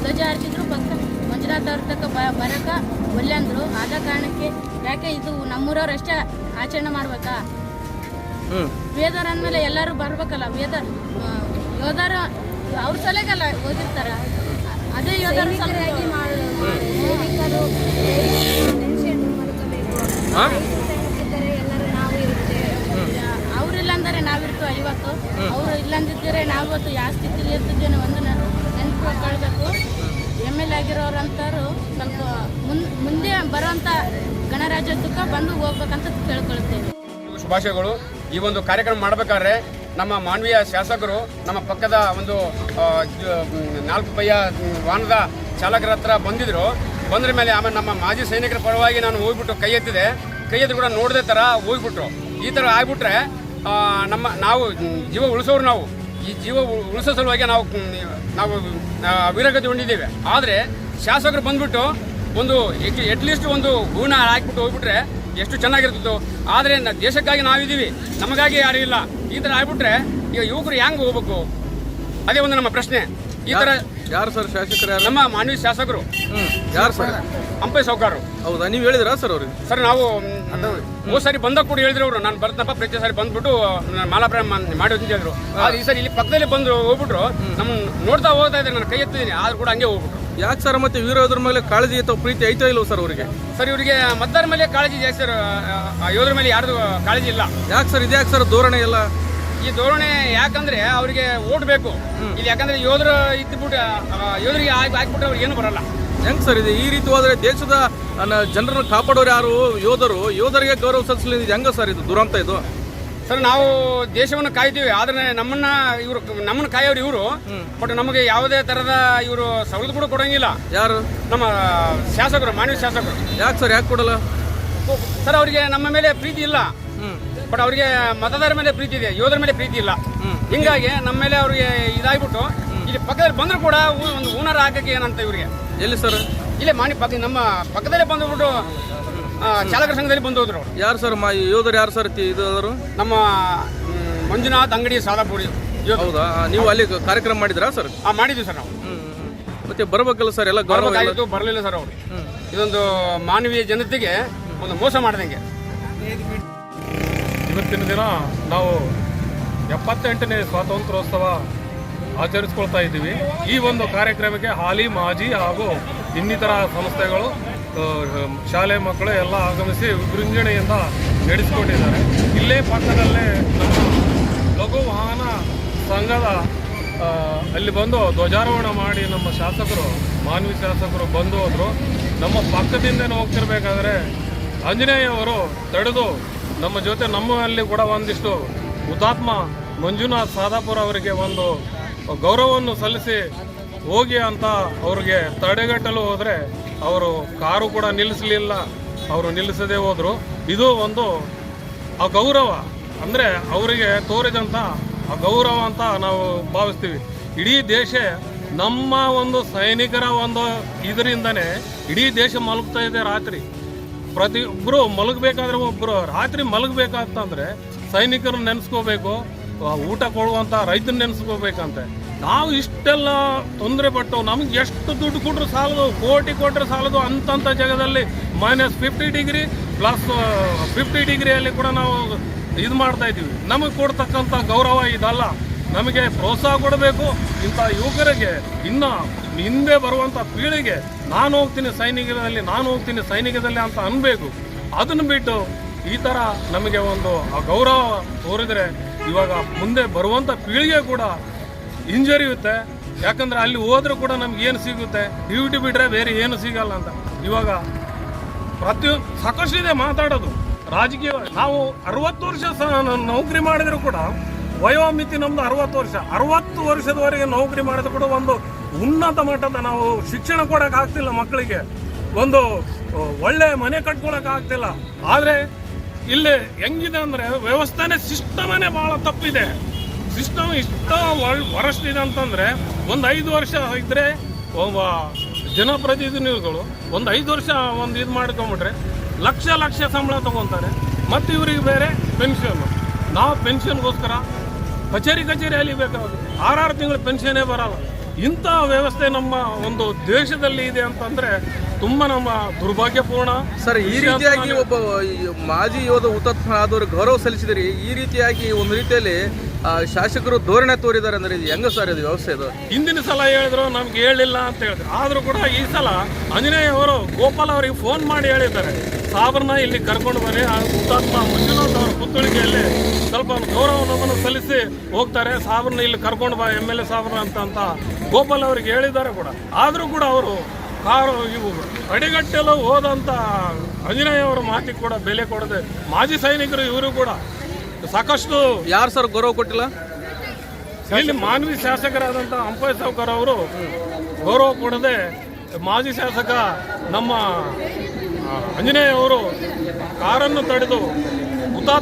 ಧ್ವಜ ಹಾರಿಸಿದ್ರು ಪಕ್ಕ ಮಂಜುನಾಥ್ ಅವ್ರ ತಕ್ಕ ಬರಕ ಒಲ್ಲೆ ಅಂದರು. ಆದ ಕಾರಣಕ್ಕೆ ಯಾಕೆ ಇದು ನಮ್ಮೂರವ್ರು ಅಷ್ಟೇ ಆಚರಣೆ ಮಾಡ್ಬೇಕಾ? ವೇದರ್ ಅಂದಮೇಲೆ ಎಲ್ಲರೂ ಬರ್ಬೇಕಲ್ಲ. ವೇದರ್ ಯೋಧರು ಅವ್ರ ಸಲಗಲ್ಲ ಓದಿರ್ತಾರ, ಅದೇ ಯೋಧರು ಅವ್ರಿಲ್ಲ ಅಂದರೆ ನಾವಿರ್ತೀವಿ ಇವತ್ತು, ಅವರು ಇಲ್ಲಂದಿದ್ದರೆ ನಾವಿವತ್ತು ಯಾವ ಸ್ಥಿತಿಲಿ ಇರ್ತಿದ್ದೇನೆ ಒಂದು ನೆನಪು ಕಳ್ಬೇಕು. ML ಆಗಿರೋರಂತರು ಸ್ವಲ್ಪ ಮುಂದೆ ಬರುವಂಥ ಗಣರಾಜ್ಯೋತ್ಸವಕ್ಕೆ ಬಂದು ಹೋಗ್ಬೇಕಂತ ಕೇಳ್ಕೊಳ್ತೇವೆ. ಶುಭಾಶಯಗಳು. ಈ ಒಂದು ಕಾರ್ಯಕ್ರಮ ಮಾಡಬೇಕಾದ್ರೆ ನಮ್ಮ ಮಾನವೀಯ ಶಾಸಕರು ನಮ್ಮ ಪಕ್ಕದ ಒಂದು 4 ಪೈಯ ವಾಹನದ ಚಾಲಕರ ಹತ್ರ ಬಂದಿದ್ರು. ಬಂದ್ರ ಮೇಲೆ ಆಮೇಲೆ ನಮ್ಮ ಮಾಜಿ ಸೈನಿಕರ ಪರವಾಗಿ ನಾನು ಹೋಗ್ಬಿಟ್ಟು ಕೈ ಎತ್ತಿ ಕೂಡ ನೋಡದೆ ಥರ ಹೋಗ್ಬಿಟ್ರು. ಈ ಥರ ಆಗ್ಬಿಟ್ರೆ ನಾವು ಜೀವ ಉಳಿಸೋರು, ನಾವು ಈ ಜೀವ ಉಳಿಸೋ ಸಲುವಾಗಿ ನಾವು ವೀರಗತಿ ಹೊಂದಿದ್ದೇವೆ. ಆದರೆ ಶಾಸಕರು ಬಂದ್ಬಿಟ್ಟು ಒಂದು ಅಟ್ಲೀಸ್ಟ್ ಒಂದು ಹೂನ ಹಾಕ್ಬಿಟ್ಟು ಹೋಗ್ಬಿಟ್ರೆ ಎಷ್ಟು ಚೆನ್ನಾಗಿರ್ತಿತ್ತು. ಆದರೆ ದೇಶಕ್ಕಾಗಿ ನಾವಿದ್ದೀವಿ, ನಮಗಾಗಿ ಯಾರೂ ಇಲ್ಲ. ಈ ಥರ ಆಗ್ಬಿಟ್ರೆ ಈಗ ಯುವಕರು ಹೆಂಗೆ ಹೋಗ್ಬೇಕು? ಅದೇ ಒಂದು ನಮ್ಮ ಪ್ರಶ್ನೆ. ಈ ಥರ ಯಾರು ಸರ್ ಶಾಸಕರು? ನಮ್ಮ ಮಾನವೀಯ ಶಾಸಕರು. ಯಾರು ಸರ್? ಅಂಪೈ ಸಾವ್ಕಾರರು. ಹೌದಾ, ನೀವು ಹೇಳಿದ್ರಾ ಸರ್ ಅವ್ರಿಗೆ? ಸರ್ ನಾವು ಹೋದ ಸಾರಿ ಬಂದಾಗ ಕೂಡ ಹೇಳಿದ್ರು ಅವರು, ನಾನು ಬರ್ತನಪ್ಪ ಪ್ರತಿ ಸಾರಿ ಬಂದ್ಬಿಟ್ಟು ಮಾಲಾಪ್ರಾಣ ಮಾಡಿ ಅಂತ ಹೇಳಿದ್ರು. ಆದ್ರೆ ಈ ಸಾರಿ ಇಲ್ಲಿ ಪಕ್ಕದಲ್ಲಿ ಬಂದು ಹೋಗ್ಬಿಟ್ರು, ನಮ್ಮ ನೋಡ್ತಾ ಹೋಗ್ತಾ ಇದ್ದಾರೆ, ನಾನು ಕೈ ಎತ್ತಿದ್ದೀನಿ, ಆದ್ರೂ ಕೂಡ ಹಂಗೆ ಹೋಗ್ಬಿಟ್ರು. ಯಾಕೆ ಸರ್? ಮತ್ತೆ ವೀರೋದ್ರ ಮೇಲೆ ಕಾಳಜಿ ಅಥವಾ ಪ್ರೀತಿ ಐತೋ ಇಲ್ವ ಸರ್ ಅವರಿಗೆ? ಸರ್ ಇವರಿಗೆ ಮತದಾರ ಮೇಲೆ ಕಾಳಜಿ ಜಾಸ್ತಿ ಸರ್, ಯೋಧರ ಮೇಲೆ ಯಾರ್ದು ಕಾಳಜಿ ಇಲ್ಲ. ಯಾಕೆ ಸರ್? ಇದ್ಯಾಕೆ ಸರ್ ಧೋರಣೆ ಎಲ್ಲ? ಈ ಧೋರಣೆ ಯಾಕಂದ್ರೆ ಅವರಿಗೆ ಓಟ್ ಬೇಕು ಇಲ್ಲಿ. ಯಾಕಂದ್ರೆ ಯೋಧರು ಇದ್ಬಿಟ್ಟು ಯೋಧರಿಗೆ ಹಾಕ್ಬಿಟ್ರೆ ಅವ್ರಿಗೆ ಏನು ಬರಲ್ಲ. ಹೆಂಗ್ ಸರ್ ಇದೆ? ಈ ರೀತಿ ಹೋದ್ರೆ ದೇಶದ ಜನರನ್ನು ಕಾಪಾಡೋರು ಯಾರು? ಯೋಧರಿಗೆ ಗೌರವ ಸಲ್ಲಿಸಲಿ. ಹೆಂಗ ಸರ್ ಇದು ದುರಂತ ಇದು? ಸರ್ ನಾವು ದೇಶವನ್ನು ಕಾಯ್ತೀವಿ, ಆದ್ರೆ ನಮ್ಮನ್ನು ಕಾಯೋರು ಇವರು. ಬಟ್ ನಮಗೆ ಯಾವುದೇ ತರದ ಇವರು ಸವಲತ್ತು ಕೂಡ ಕೊಡಂಗಿಲ್ಲ. ಯಾರು? ನಮ್ಮ ಶಾಸಕರು, ಮಾನವೀಯ ಶಾಸಕರು. ಯಾಕೆ ಸರ್? ಯಾಕೆ ಕೊಡಲ್ಲ ಸರ್? ಅವರಿಗೆ ನಮ್ಮ ಮೇಲೆ ಪ್ರೀತಿ ಇಲ್ಲ, ಬಟ್ ಅವರಿಗೆ ಮತದಾರ ಮೇಲೆ ಪ್ರೀತಿ ಇದೆ, ಯೋಧರ ಮೇಲೆ ಪ್ರೀತಿ ಇಲ್ಲ. ಹಿಂಗಾಗಿ ನಮ್ಮ ಮೇಲೆ ಅವ್ರಿಗೆ ಇದಾಗ್ಬಿಟ್ಟು ಇಲ್ಲಿ ಪಕ್ಕದಲ್ಲಿ ಬಂದ್ರು ಕೂಡ ಒಂದು ಹೂನಾರ ಹಾಕಕ್ಕೆ ಏನಂತ ಇವರಿಗೆ. ಎಲ್ಲಿ ಸರ್? ಇಲ್ಲೇ ನಮ್ಮ ಪಕ್ಕದಲ್ಲೇ ಬಂದ್ಬಿಟ್ಟು ಚಾಲಕರ ಸಂಘದಲ್ಲಿ ಬಂದು ಹೋದ್ರು. ಯಾರು ಸರ್ ಯೋಧರು? ಯಾರು ಸರ್ ಇದಾದ್ರು? ನಮ್ಮ ಮಂಜುನಾಥ್ ಅಂಗಡಿ ಸಾಲಾಪುರಿ. ಹೌದಾ? ನೀವು ಅಲ್ಲಿ ಕಾರ್ಯಕ್ರಮ ಮಾಡಿದ್ರಾ ಸರ್? ಮಾಡಿದ್ವಿ ಸರ್ ನಾವು. ಮತ್ತೆ ಬರ್ಬೇಕಲ್ಲ ಸರ್ ಎಲ್ಲ ಗೌರವ? ಬರಲಿಲ್ಲ ಸರ್ ಅವರು. ಇದೊಂದು ಮಾನವೀಯ ಜನತೆಗೆ ಒಂದು ಮೋಸ ಮಾಡಿದಂಗೆ. ಇವತ್ತಿನ ದಿನ ನಾವು 78ನೇ ಸ್ವಾತಂತ್ರ್ಯೋತ್ಸವ ಆಚರಿಸ್ಕೊಳ್ತಾ ಇದ್ದೀವಿ. ಈ ಒಂದು ಕಾರ್ಯಕ್ರಮಕ್ಕೆ ಹಾಲಿ ಮಾಜಿ ಹಾಗೂ ಇನ್ನಿತರ ಸಂಸ್ಥೆಗಳು, ಶಾಲೆ ಮಕ್ಕಳು ಎಲ್ಲ ಆಗಮಿಸಿ ವಿಜೃಂಭಣೆಯಿಂದ ನಡೆಸಿಕೊಂಡಿದ್ದಾರೆ. ಇಲ್ಲೇ ಪಕ್ಕದಲ್ಲೇ ನಮ್ಮ ಲಘು ವಾಹನ ಸಂಘದ ಅಲ್ಲಿ ಬಂದು ಧ್ವಜಾರೋಹಣ ಮಾಡಿ ನಮ್ಮ ಶಾಸಕರು, ಮಾನವೀಯ ಶಾಸಕರು ಬಂದು ಹೋದರು. ನಮ್ಮ ಪಕ್ಕದಿಂದ ಹೋಗ್ತಿರ್ಬೇಕಾದ್ರೆ ಆಂಜನೇಯವರು ತಡೆದು ನಮ್ಮ ಜೊತೆ ನಮ್ಮಲ್ಲಿ ಕೂಡ ಒಂದಿಷ್ಟು ಹುತಾತ್ಮ ಮಂಜುನಾಥ್ ಸಾದಾಪುರ ಅವರಿಗೆ ಒಂದು ಗೌರವವನ್ನು ಸಲ್ಲಿಸಿ ಹೋಗಿ ಅಂತ ಅವ್ರಿಗೆ ತಡೆಗಟ್ಟಲು ಹೋದರೆ ಅವರು ಕಾರು ಕೂಡ ನಿಲ್ಲಿಸಲಿಲ್ಲ, ಅವರು ನಿಲ್ಲಿಸದೇ ಹೋದರು. ಇದು ಒಂದು ಅಗೌರವ, ಅಂದರೆ ಅವರಿಗೆ ತೋರಿದಂಥ ಅಗೌರವ ಅಂತ ನಾವು ಭಾವಿಸ್ತೀವಿ. ಇಡೀ ದೇಶ ನಮ್ಮ ಒಂದು ಸೈನಿಕರ ಒಂದು ಇದರಿಂದನೇ ಇಡೀ ದೇಶ ಮಲಗ್ತಾ ಇದೆ. ರಾತ್ರಿ ಪ್ರತಿಯೊಬ್ಬರು ಮಲಗಬೇಕಾದ್ರೆ, ಒಬ್ಬರು ರಾತ್ರಿ ಮಲಗಬೇಕಂತಂದರೆ ಸೈನಿಕರನ್ನ ನೆನೆಸ್ಕೋಬೇಕು, ಊಟ ಕೊಡುವಂಥ ರೈತನ ನೆನೆಸ್ಕೋಬೇಕಂತೆ. ನಾವು ಇಷ್ಟೆಲ್ಲ ತೊಂದರೆ ಪಟ್ಟು ನಮ್ಗೆ ಎಷ್ಟು ದುಡ್ಡು ಕೊಟ್ಟರು ಸಾಲದು, ಕೋಟಿ ಕೊಟ್ಟರೆ ಸಾಲದು. ಅಂಥ ಜಾಗದಲ್ಲಿ -50 ಡಿಗ್ರಿ +50 ಡಿಗ್ರಿಯಲ್ಲಿ ಕೂಡ ನಾವು ಇದು ಮಾಡ್ತಾ ಇದ್ದೀವಿ. ನಮಗೆ ಕೊಡ್ತಕ್ಕಂಥ ಗೌರವ ಇದಲ್ಲ. ನಮಗೆ ಪ್ರೋತ್ಸಾಹ ಕೊಡಬೇಕು. ಇಂಥ ಯುವಕರಿಗೆ ಇನ್ನು ಹಿಂದೆ ಬರುವಂಥ ಪೀಳಿಗೆ ನಾನು ಹೋಗ್ತೀನಿ ಸೈನಿಕದಲ್ಲಿ ಅಂತ ಅನ್ಬೇಕು. ಅದನ್ನು ಬಿಟ್ಟು ಈ ಥರ ನಮಗೆ ಒಂದು ಗೌರವ ತೋರಿದರೆ ಇವಾಗ ಮುಂದೆ ಬರುವಂಥ ಪೀಳಿಗೆ ಕೂಡ ಹಿಂಜರಿಯುತ್ತೆ. ಯಾಕಂದರೆ ಅಲ್ಲಿ ಹೋದರೂ ಕೂಡ ನಮ್ಗೆ ಏನು ಸಿಗುತ್ತೆ? ಡ್ಯೂಟಿ ಬಿಟ್ಟರೆ ಬೇರೆ ಏನು ಸಿಗಲ್ಲ ಅಂತ. ಇವಾಗ ಸಾಕಷ್ಟಿದೆ ಮಾತಾಡೋದು. ರಾಜಕೀಯ ನಾವು 60 ವರ್ಷ ನೌಕರಿ ಮಾಡಿದರೂ ಕೂಡ ವಯೋಮಿತಿ ನಮ್ಮದು 60 ವರ್ಷ. 60 ವರ್ಷದವರೆಗೆ ನೌಕರಿ ಮಾಡಿದ್ರು ಕೂಡ ಒಂದು ಉನ್ನತ ಮಟ್ಟದ ನಾವು ಶಿಕ್ಷಣ ಕೊಡೋಕೆ ಆಗ್ತಿಲ್ಲ ಮಕ್ಕಳಿಗೆ, ಒಂದು ಒಳ್ಳೆ ಮನೆ ಕಟ್ಕೊಳಕ್ಕೆ ಆಗ್ತಿಲ್ಲ. ಆದರೆ ಇಲ್ಲಿ ಹೆಂಗಿದೆ ಅಂದರೆ ವ್ಯವಸ್ಥೆನೇ, ಸಿಸ್ಟಮೇ ಭಾಳ ತಪ್ಪಿದೆ. ಸಿಸ್ಟಮ್ ಇಷ್ಟ ವರಸ್ಟ್ ಇದೆ ಅಂತಂದರೆ, ಒಂದು 5 ವರ್ಷ ಇದ್ದರೆ ಒಬ್ಬ ಜನಪ್ರತಿನಿಧಿಗಳು ಒಂದು 5 ವರ್ಷ ಒಂದು ಇದು ಮಾಡ್ಕೊಂಬಿಟ್ರೆ ಲಕ್ಷ ಸಂಬಳ ತೊಗೊತಾರೆ. ಮತ್ತು ಇವರಿಗೆ ಬೇರೆ ಪೆನ್ಷನ್ನು. ನಾವು ಪೆನ್ಷನ್ಗೋಸ್ಕರ ಕಚೇರಿ ಅಲಿಬೇಕಾಗುತ್ತೆ. 6 ತಿಂಗಳು ಪೆನ್ಷನ್ನೇ ಬರಲ್ಲ. ಇಂಥ ವ್ಯವಸ್ಥೆ ನಮ್ಮ ಒಂದು ದೇಶದಲ್ಲಿ ಇದೆ ಅಂತಂದ್ರೆ ತುಂಬ ನಮ್ಮ ದುರ್ಭಾಗ್ಯಪೂರ್ಣ. ಸರ್, ಈ ರೀತಿಯಾಗಿ ಒಬ್ಬ ಮಾಜಿ ಯೋಧ ಹುತಾತ್ಮ ಆದವರು ಗೌರವ ಸಲ್ಲಿಸಿದ್ರಿ, ಈ ರೀತಿಯಾಗಿ ಒಂದು ರೀತಿಯಲ್ಲಿ ಶಾಸಕರು ಧೋರಣೆ ತೋರಿದ್ದಾರೆ ಅಂದ್ರೆ ಇದು ಹೆಂಗ ಸರ್ ಇದು ವ್ಯವಸ್ಥೆ? ಇದು ಹಿಂದಿನ ಸಲ ಹೇಳಿದ್ರು ನಮ್ಗೆ ಹೇಳಿಲ್ಲ ಅಂತ ಹೇಳಿದ್ರು, ಆದರೂ ಕೂಡ ಈ ಸಲ ಆಂಜನೇಯ ಅವರು ಗೋಪಾಲ್ ಅವರಿಗೆ ಫೋನ್ ಮಾಡಿ ಹೇಳಿದ್ದಾರೆ, ಸಾಬ್ರನ್ನ ಇಲ್ಲಿ ಕರ್ಕೊಂಡು ಬರ್ರಿ, ಆ ಹುತಾತ್ಮ ಮಂಜುನಾಥ್ ಅವರ ಪುತ್ಥಳಿಗೆಯಲ್ಲಿ ಸ್ವಲ್ಪ ಗೌರವವನ್ನು ಸಲ್ಲಿಸಿ ಹೋಗ್ತಾರೆ, ಸಾಬ್ರನ್ನ ಇಲ್ಲಿ ಕರ್ಕೊಂಡು ಬಾ MLA ಸಾಬ್ರನ್ನ ಅಂತ ಗೋಪಾಲ್ ಅವರಿಗೆ ಹೇಳಿದ್ದಾರೆ ಕೂಡ. ಆದರೂ ಕೂಡ ಅವರು ಇವು ಅಡಿಗಟ್ಟಲು ಹೋದಂಥ ಆಂಜನೇಯ ಅವರ ಮಾತಿಗೆ ಕೂಡ ಬೆಲೆ ಕೊಡದೆ ಮಾಜಿ ಸೈನಿಕರು ಇವರು ಕೂಡ ಸಾಕಷ್ಟು. ಯಾರು ಸರ್ ಗೌರವ ಕೊಟ್ಟಿಲ್ಲ? ಇಲ್ಲಿ ಮಾನ್ವಿ ಶಾಸಕರಾದಂಥ ಅಂಪೈ ಸಾವ್ಕರ್ ಅವರು ಗೌರವ ಕೊಡದೆ ಮಾಜಿ ಶಾಸಕ ನಮ್ಮ ಆಂಜನೇಯ ಅವರು ಕಾರನ್ನು ತಡೆದು